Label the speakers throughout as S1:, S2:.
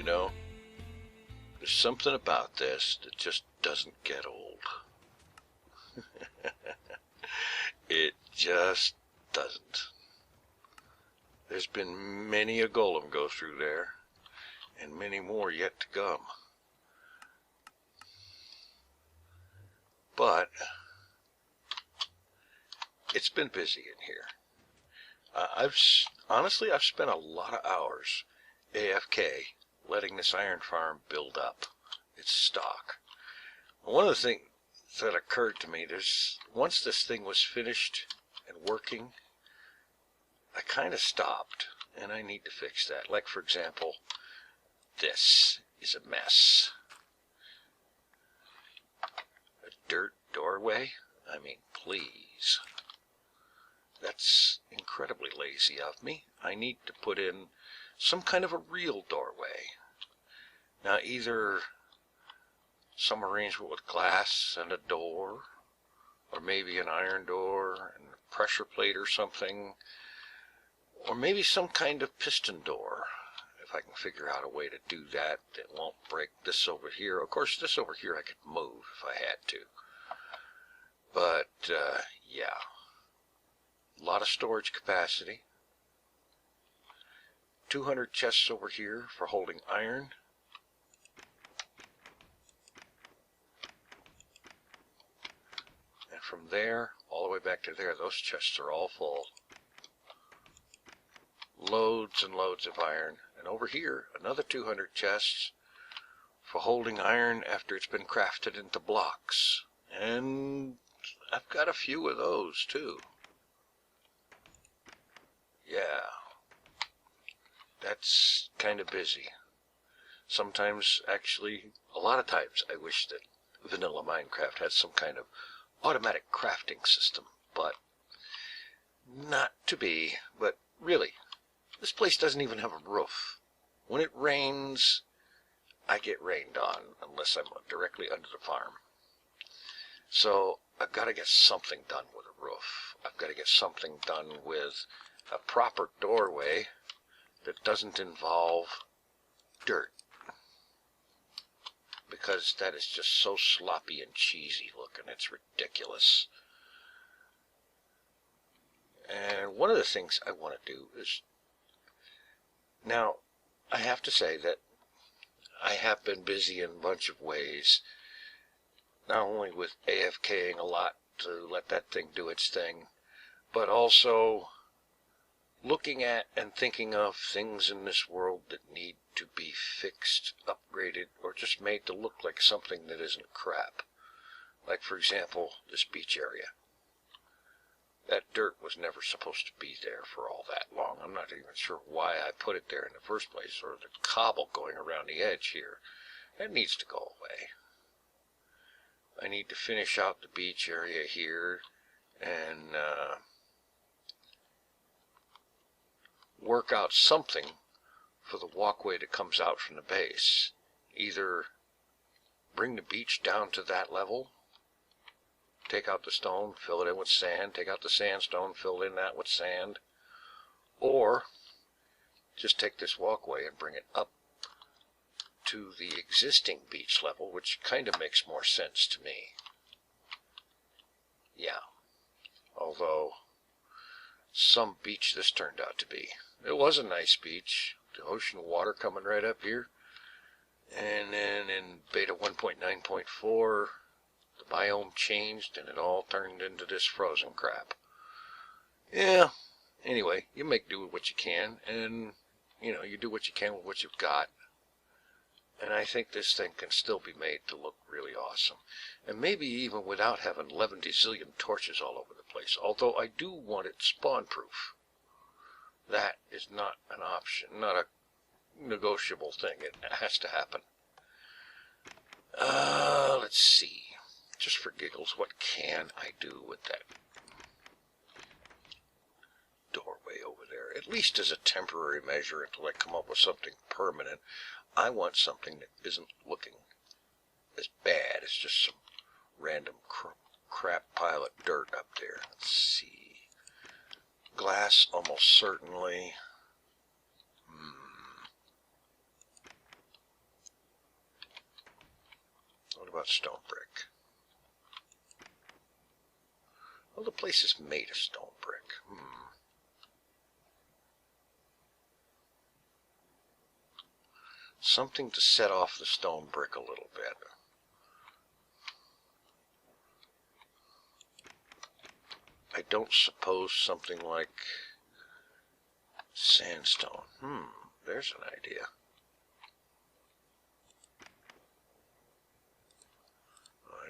S1: know, there's something about this that just doesn't get old. It just doesn't. There's been many a golem go through there, and many more yet to come. But it's been busy in here. Honestly, I've spent a lot of hours AFK letting this iron farm build up its stock. One of the things that occurred to me, once this thing was finished and working, I kind of stopped, and I need to fix that. Like, for example, this is a mess. A dirt doorway? I mean, please. That's incredibly lazy of me. I need to put in some kind of a real doorway. Now, either some arrangement with glass and a door, or maybe an iron door and a pressure plate or something, or maybe some kind of piston door, if I can figure out a way to do that that won't break this over here. Of course, this over here I could move if I had to. But, yeah. A lot of storage capacity. 200 chests over here for holding iron. And from there, all the way back to there, those chests are all full. Loads and loads of iron. And over here, another 200 chests for holding iron after it's been crafted into blocks. And I've got a few of those too. Yeah, that's kind of busy. Sometimes, actually, a lot of times, I wish that vanilla Minecraft had some kind of automatic crafting system, but not to be. But really, this place doesn't even have a roof. When it rains, I get rained on, unless I'm directly under the farm. So I've got to get something done with a roof. I've got to get something done with a proper doorway that doesn't involve dirt, because that is just so sloppy and cheesy looking. It's ridiculous. And one of the things I want to do is, now I have to say that I have been busy in a bunch of ways, not only with AFKing a lot to let that thing do its thing, but also looking at and thinking of things in this world that need to be fixed, upgraded, or just made to look like something that isn't crap. Like, for example, this beach area. That dirt was never supposed to be there for all that long. I'm not even sure why I put it there in the first place, or the cobble going around the edge here. That needs to go away. I need to finish out the beach area here and work out something for the walkway that comes out from the base. Either bring the beach down to that level, take out the stone, fill it in with sand, take out the sandstone, fill in that with sand, or just take this walkway and bring it up to the existing beach level, which kind of makes more sense to me. Yeah. Although, some beach this turned out to be. It was a nice beach. The ocean water coming right up here. And then in beta 1.9.4, the biome changed and it all turned into this frozen crap. Yeah. Anyway, you make do with what you can, and, you know, you do what you can with what you've got. And I think this thing can still be made to look really awesome. And maybe even without having 11 zillion torches all over the place. Although I do want it spawn-proof. That is not an option, not a negotiable thing. It has to happen. Let's see. Just for giggles, what can I do with that doorway over there? At least as a temporary measure until I come up with something permanent. I want something that isn't looking as bad as just some random crap pile of dirt up there. Let's see. Glass, almost certainly. about stone brick? Well, the place is made of stone brick. Something to set off the stone brick a little bit. I don't suppose something like sandstone. There's an idea.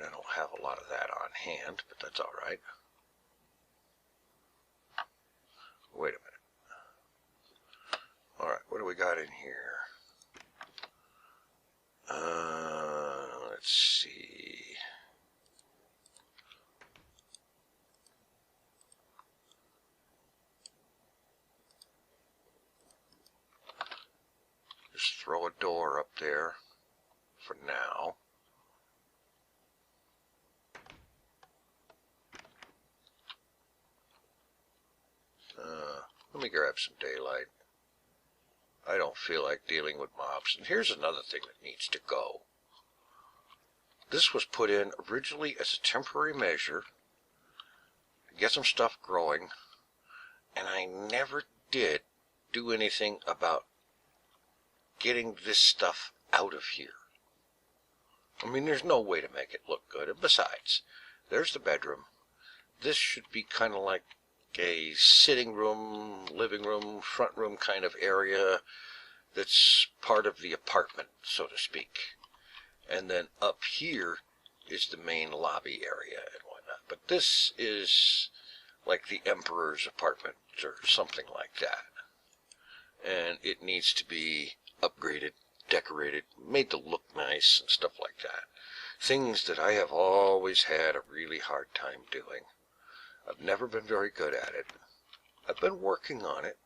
S1: I don't have a lot of that on hand, but that's all right. Wait a minute. All right, what do we got in here? Let's see. Just throw a door up there for now. Let me grab some daylight. I don't feel like dealing with mobs. And here's another thing that needs to go. This was put in originally as a temporary measure to get some stuff growing, and I never did do anything about getting this stuff out of here. I mean, there's no way to make it look good. And besides, there's the bedroom. This should be kind of like a sitting room, living room, front room kind of area that's part of the apartment, so to speak. And then up here is the main lobby area and whatnot. But this is like the emperor's apartment or something like that. And it needs to be upgraded, decorated, made to look nice and stuff like that. Things that I have always had a really hard time doing. I've never been very good at it. I've been working on it,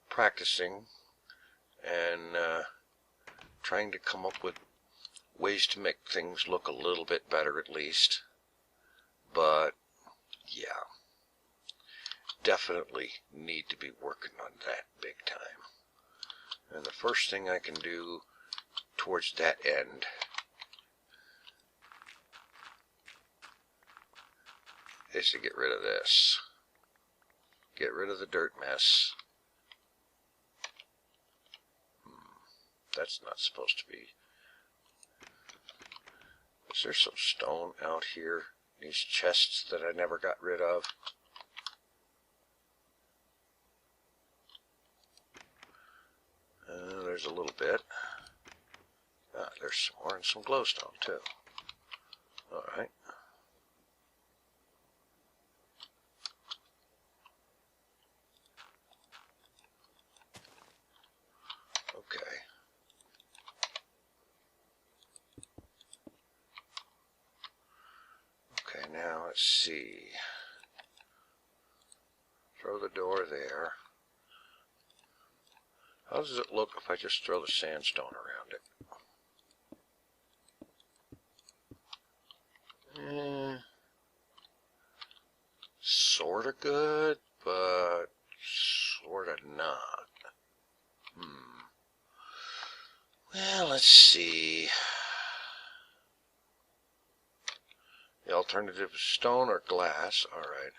S1: practicing, and trying to come up with ways to make things look a little bit better at least. But, yeah, definitely need to be working on that big time. And the first thing I can do towards that end is to get rid of this. Get rid of the dirt mess. That's not supposed to be. Is there some stone out here? These chests that I never got rid of. There's a little bit. There's some more and some glowstone too. Alright. Okay. Okay, now let's see. Throw the door there. How does it look if I just throw the sandstone around it? Sorta good, but sorta not. Well, let's see. The alternative is stone or glass. Alright.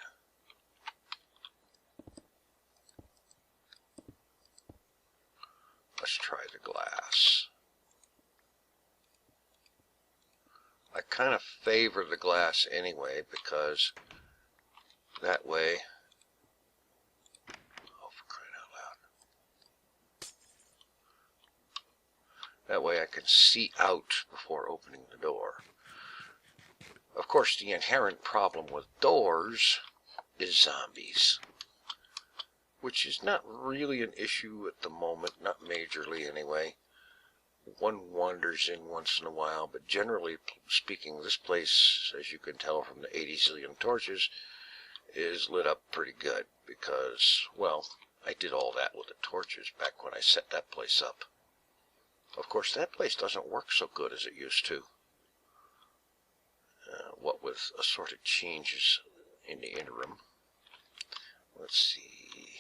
S1: Let's try the glass. I kind of favor the glass anyway because that way, oh, for crying out loud. That way I can see out before opening the door. Of course, the inherent problem with doors is zombies, which is not really an issue at the moment, not majorly anyway. One wanders in once in a while, but generally speaking, this place, as you can tell from the 80 zillion torches, is lit up pretty good because, well, I did all that with the torches back when I set that place up. Of course, that place doesn't work so good as it used to. What with assorted changes in the interim. Let's see.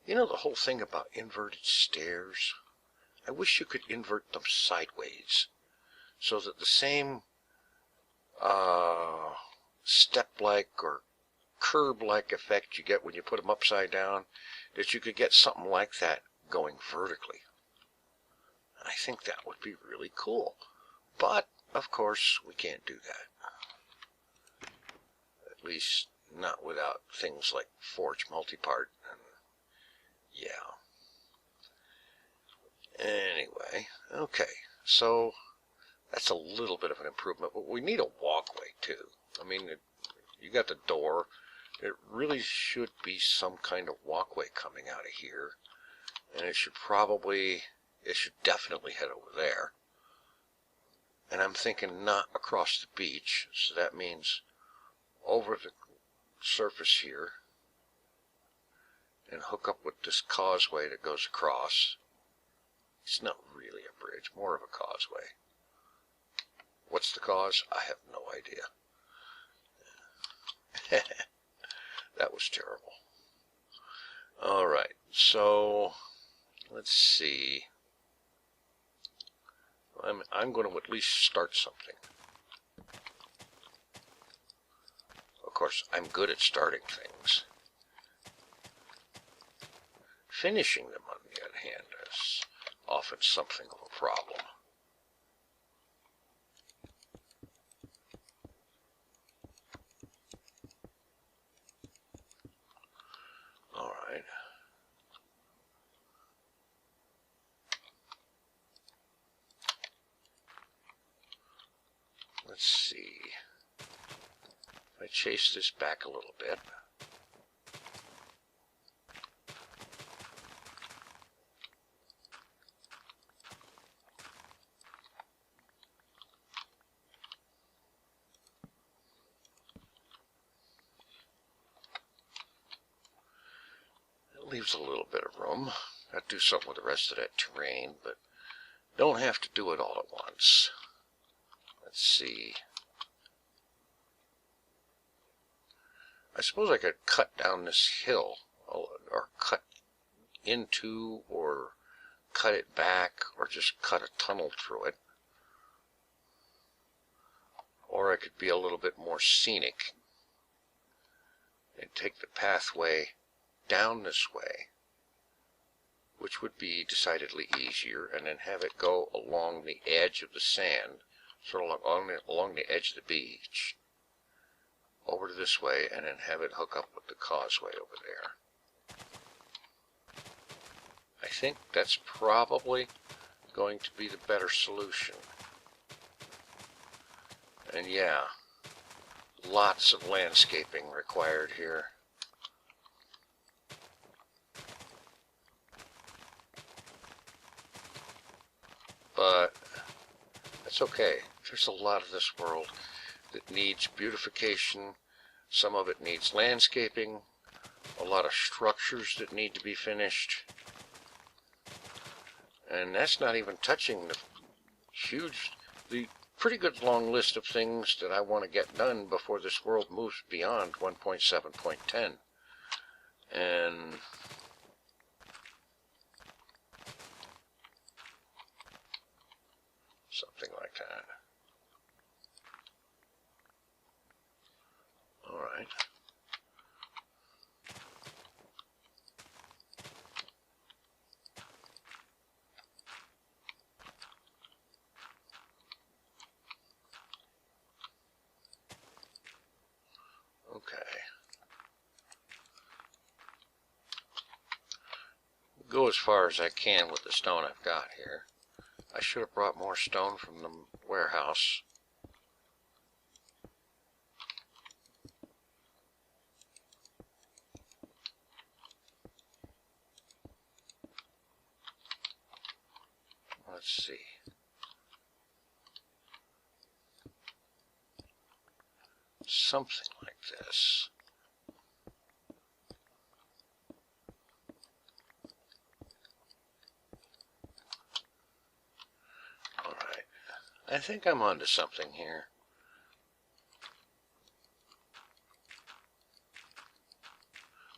S1: You know the whole thing about inverted stairs? I wish you could invert them sideways so that the same step-like or curb-like effect you get when you put them upside down, that you could get something like that going vertically. I think that would be really cool. But, of course, we can't do that. At least not without things like Forge Multipart. And yeah. Anyway, okay. So, that's a little bit of an improvement. But we need a walkway, too. I mean, you got the door. It really should be some kind of walkway coming out of here. And it should definitely head over there. And I'm thinking not across the beach, so that means over the surface here and hook up with this causeway that goes across. It's not really a bridge, more of a causeway. What's the cause? I have no idea. That was terrible. Alright, so let's see. I'm going to at least start something. Of course, I'm good at starting things. Finishing them, on the other hand, is often something of a problem. All right. Let's see. If I chase this back a little bit. It leaves a little bit of room. Got to do something with the rest of that terrain, but don't have to do it all at once. Let's see. I suppose I could cut down this hill, or cut into, or cut it back, or just cut a tunnel through it. Or I could be a little bit more scenic and take the pathway down this way, which would be decidedly easier, and then have it go along the edge of the sand, sort of along the edge of the beach, over to this way, and then have it hook up with the causeway over there. I think that's probably going to be the better solution. And yeah, lots of landscaping required here. But that's okay. There's a lot of this world that needs beautification. Some of it needs landscaping. A lot of structures that need to be finished. And that's not even touching the pretty good long list of things that I want to get done before this world moves beyond 1.7.10. And something like that. All right. Okay. Go as far as I can with the stone I've got here. I should have brought more stone from the warehouse. Let's see. Something like this. All right. I think I'm onto something here.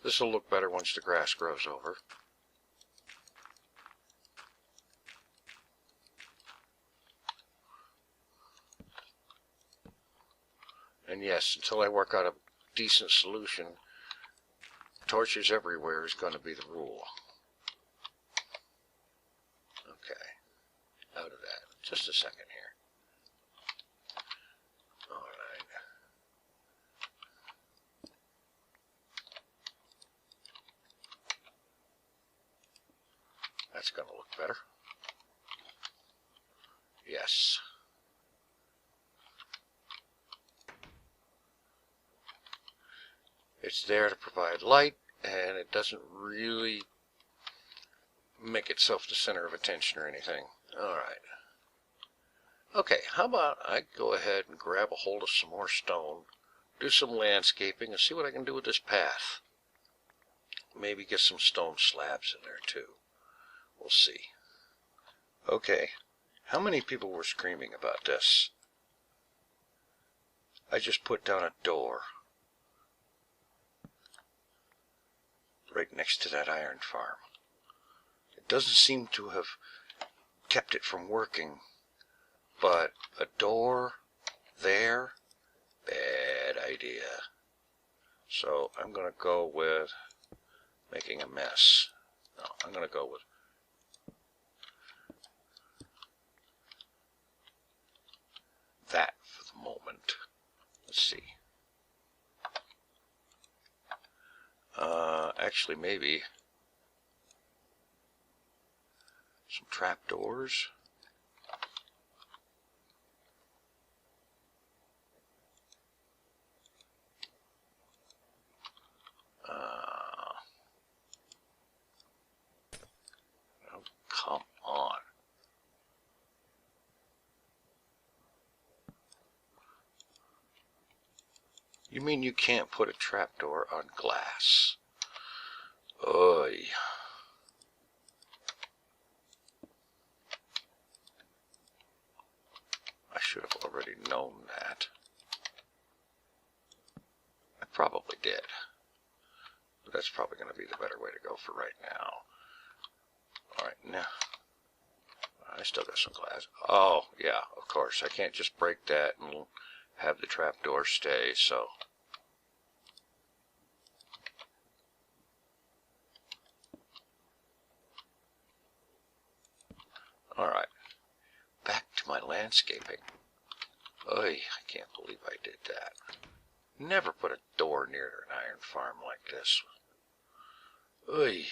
S1: This will look better once the grass grows over. And yes, until I work out a decent solution, torches everywhere is going to be the rule. Okay, out of that. Just a second here. All right. That's going to look better. Yes. It's there to provide light, and it doesn't really make itself the center of attention or anything. All right. Okay, how about I go ahead and grab a hold of some more stone, do some landscaping, and see what I can do with this path. Maybe get some stone slabs in there too. We'll see. Okay, how many people were screaming about this? I just put down a door right next to that iron farm. It doesn't seem to have kept it from working, but a door there, bad idea. So I'm going to go with making a mess. No, I'm going to go with that for the moment. Let's see. Actually, maybe some trapdoors. Oh, come on. You mean you can't put a trapdoor on glass? Oy. I should have already known that. I probably did. But that's probably going to be the better way to go for right now. Alright, now. I still got some glass. Oh, yeah, of course. I can't just break that and have the trapdoor stay, so. Alright, back to my landscaping. Oy, I can't believe I did that. Never put a door near an iron farm like this. Oy.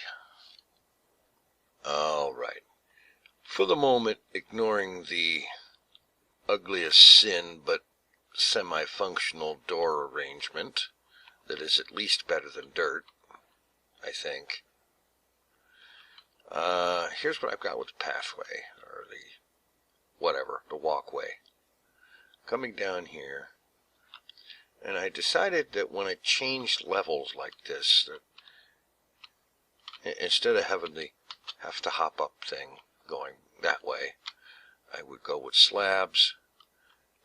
S1: Alright. For the moment, ignoring the ugliest sin but semi-functional door arrangement that is at least better than dirt, I think. Here's what I've got with the pathway, or the walkway. Coming down here, and I decided that when I changed levels like this, that instead of having the have to hop up thing going that way, I would go with slabs,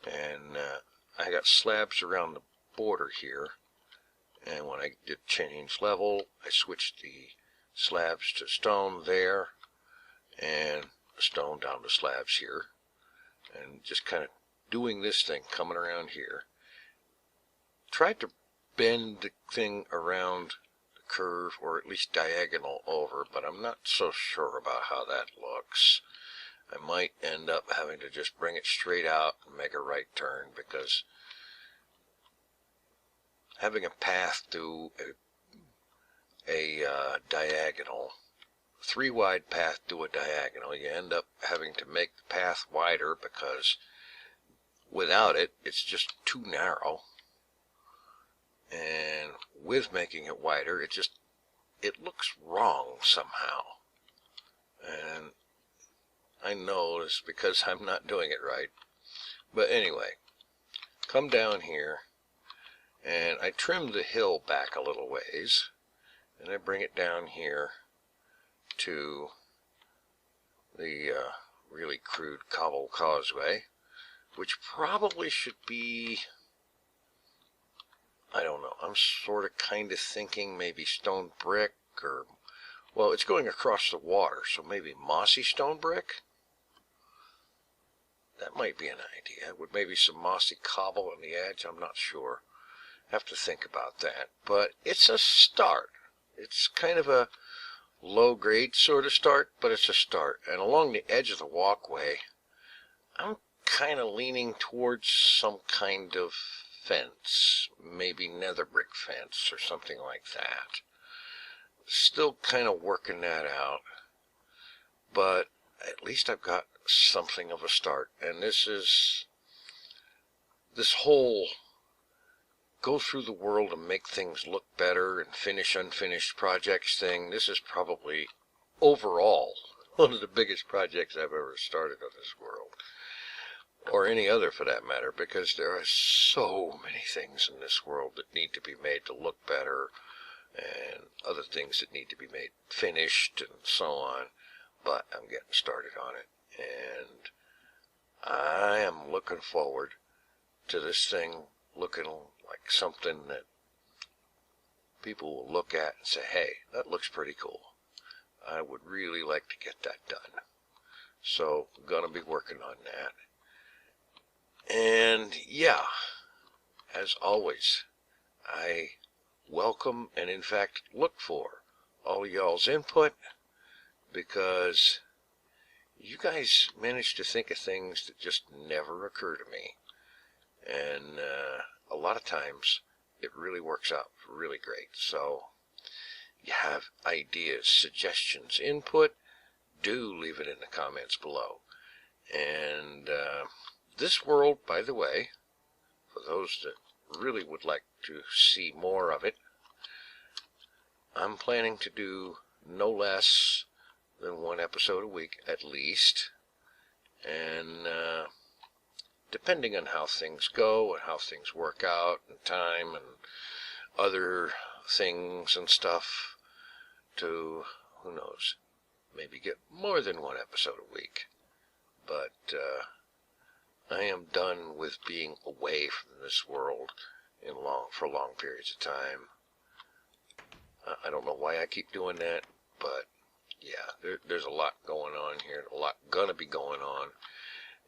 S1: and I got slabs around the border here, and when I did change level, I switched the slabs to stone there, and stone down to slabs here, and just kind of doing this thing, coming around here. Tried to bend the thing around the curve, or at least diagonal over, but I'm not so sure about how that looks. I might end up having to just bring it straight out and make a right turn, because having a path through a diagonal, 3 wide path through a diagonal, you end up having to make the path wider, because without it, it's just too narrow. And with making it wider, it looks wrong somehow. And I know it's because I'm not doing it right. But anyway, come down here, and I trim the hill back a little ways, and I bring it down here to the really crude cobble causeway, which probably should be, I don't know, I'm sort of kind of thinking maybe stone brick, or, well, it's going across the water, so maybe mossy stone brick? That might be an idea, with maybe some mossy cobble on the edge. I'm not sure. Have to think about that. But it's a start. It's kind of a low-grade sort of start, but it's a start. And along the edge of the walkway, I'm kind of leaning towards some kind of fence, maybe nether brick fence or something like that. Still kind of working that out, but at least I've got something of a start. And this whole go through the world and make things look better and finish unfinished projects thing, this is probably overall one of the biggest projects I've ever started on this world, or any other for that matter, because there are so many things in this world that need to be made to look better, and other things that need to be made finished, and so on. But I'm getting started on it, and I am looking forward to this thing looking like something that people will look at and say, hey, that looks pretty cool. I would really like to get that done. So I'm going to be working on that. And yeah, as always, I welcome and in fact look for all y'all's input, because you guys manage to think of things that just never occur to me. And a lot of times it really works out really great. So you have ideas, suggestions, input, do leave it in the comments below. And this world, by the way, for those that really would like to see more of it, I'm planning to do no less than one episode a week at least. And depending on how things go and how things work out and time and other things and stuff, to, who knows, maybe get more than one episode a week. But I am done with being away from this world for long periods of time. I don't know why I keep doing that, but yeah, there's a lot going on here, a lot gonna be going on,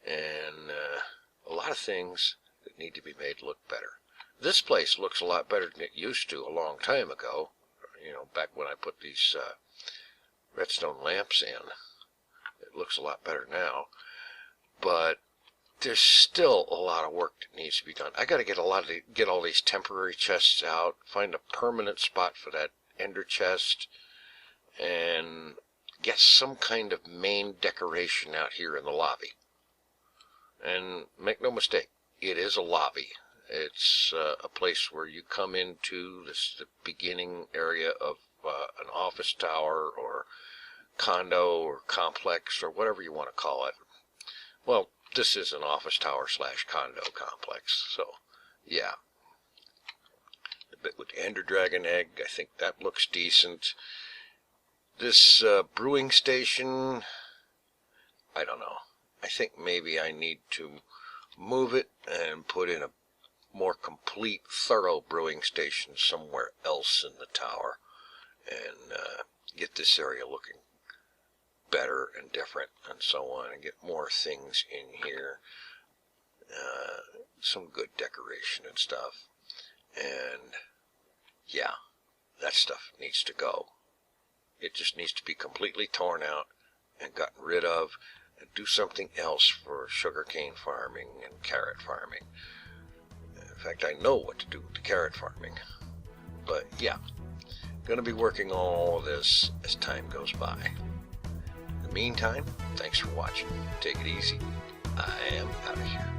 S1: and a lot of things that need to be made look better. This place looks a lot better than it used to a long time ago. You know, back when I put these redstone lamps in, it looks a lot better now. But there's still a lot of work that needs to be done. I got to get all these temporary chests out, find a permanent spot for that ender chest, and get some kind of main decoration out here in the lobby. And make no mistake, it is a lobby. It's a place where you come into the beginning area of an office tower or condo or complex or whatever you want to call it. Well, this is an office tower / condo complex. So, yeah. The bit with the Ender Dragon egg, I think that looks decent. This brewing station, I don't know. I think maybe I need to move it and put in a more complete, thorough brewing station somewhere else in the tower, and get this area looking better and different and so on, and get more things in here, some good decoration and stuff. And yeah, that stuff needs to go. It just needs to be completely torn out and gotten rid of, and do something else for sugarcane farming and carrot farming. In fact, I know what to do with the carrot farming. But yeah, going to be working on all of this as time goes by. In the meantime, thanks for watching. Take it easy. I am out of here.